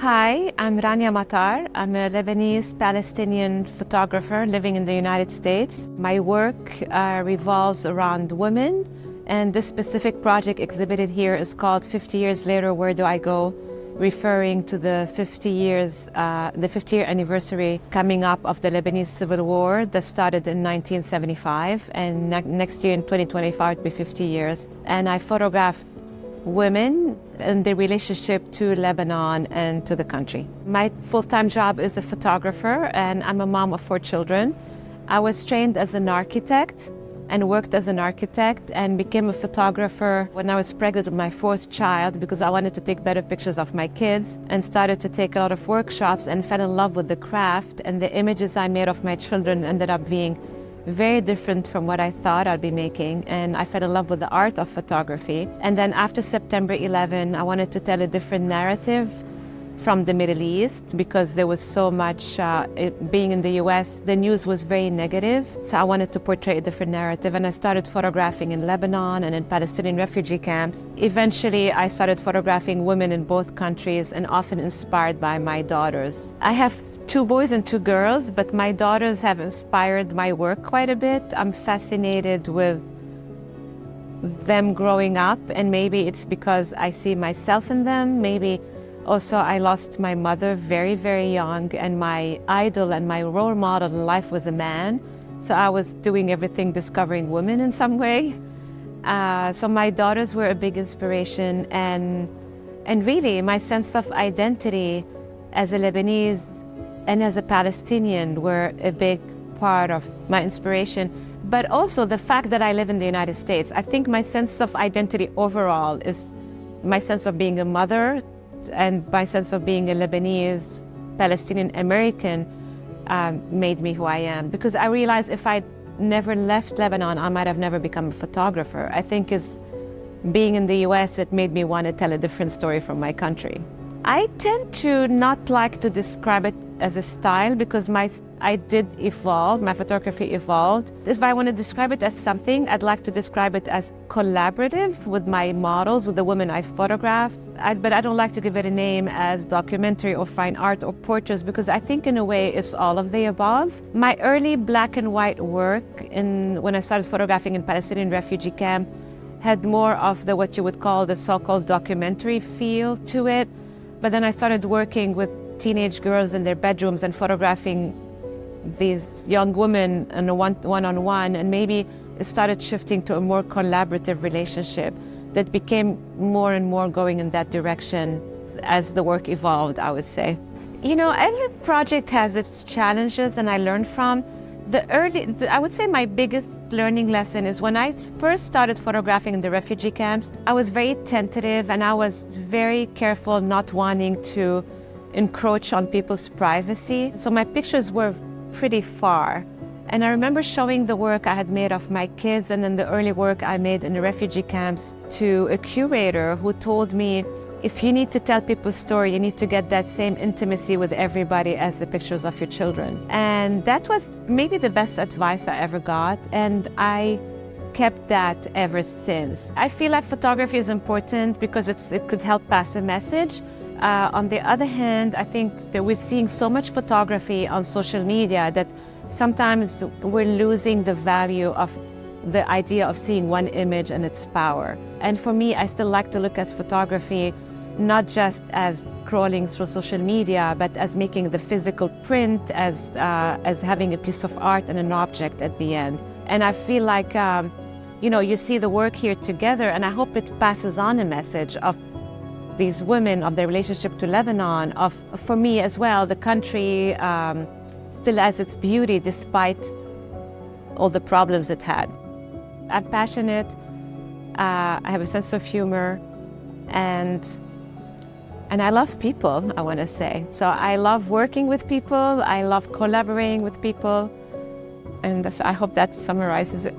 Hi, I'm Rania Matar. I'm a Lebanese Palestinian photographer living in the United States. My work revolves around women, and this specific project exhibited here is called 50 Years Later, Where Do I Go? Referring to the 50-year anniversary coming up of the Lebanese Civil War that started in 1975, and next year in 2025 will be 50 years. And I photograph women and their relationship to Lebanon and to the country. My full-time job is a photographer, and I'm a mom of 4 children. I was trained as an architect and worked as an architect and became a photographer when I was pregnant with my 4th child because I wanted to take better pictures of my kids, and started to take a lot of workshops and fell in love with the craft, and the images I made of my children ended up being very different from what I thought I'd be making, and I fell in love with the art of photography. And then after September 11, I wanted to tell a different narrative from the Middle East because there was so much, being in the US, the news was very negative. So I wanted to portray a different narrative, and I started photographing in Lebanon and in Palestinian refugee camps. Eventually, I started photographing women in both countries, and often inspired by my daughters. I have 2 boys and 2 girls, but my daughters have inspired my work quite a bit. I'm fascinated with them growing up, and maybe it's because I see myself in them. Maybe also I lost my mother very, very young, and my idol and my role model in life was a man. So I was doing everything discovering women in some way. So my daughters were a big inspiration, and really my sense of identity as a Lebanese and as a Palestinian were a big part of my inspiration. But also the fact that I live in the United States. I think my sense of identity overall is my sense of being a mother, and my sense of being a Lebanese Palestinian American made me who I am. Because I realized if I'd never left Lebanon, I might have never become a photographer. I think it's being in the US, it made me want to tell a different story from my country. I tend to not like to describe it as a style because I did evolve, my photography evolved. If I want to describe it as something, I'd like to describe it as collaborative with my models, with the women I photograph. But I don't like to give it a name as documentary or fine art or portraits because I think in a way it's all of the above. My early black and white work when I started photographing in Palestinian refugee camp had more of what you would call the so-called documentary feel to it. But then I started working with teenage girls in their bedrooms and photographing these young women in a one-on-one, and maybe it started shifting to a more collaborative relationship that became more and more going in that direction as the work evolved, I would say. You know, every project has its challenges, and I learned from. I would say my biggest learning lesson is when I first started photographing in the refugee camps, I was very tentative and I was very careful not wanting to encroach on people's privacy. So my pictures were pretty far. And I remember showing the work I had made of my kids and then the early work I made in the refugee camps to a curator who told me, if you need to tell people's story, you need to get that same intimacy with everybody as the pictures of your children. And that was maybe the best advice I ever got, and I kept that ever since. I feel like photography is important because it could help pass a message. On the other hand, I think that we're seeing so much photography on social media that sometimes we're losing the value of the idea of seeing one image and its power. And for me, I still like to look at photography not just as scrolling through social media, but as making the physical print, as having a piece of art and an object at the end. And I feel like, you see the work here together, and I hope it passes on a message of these women, of their relationship to Lebanon, for me as well, the country still has its beauty despite all the problems it had. I'm passionate, I have a sense of humor, and I love people, I want to say. So I love working with people, I love collaborating with people, and I hope that summarizes it.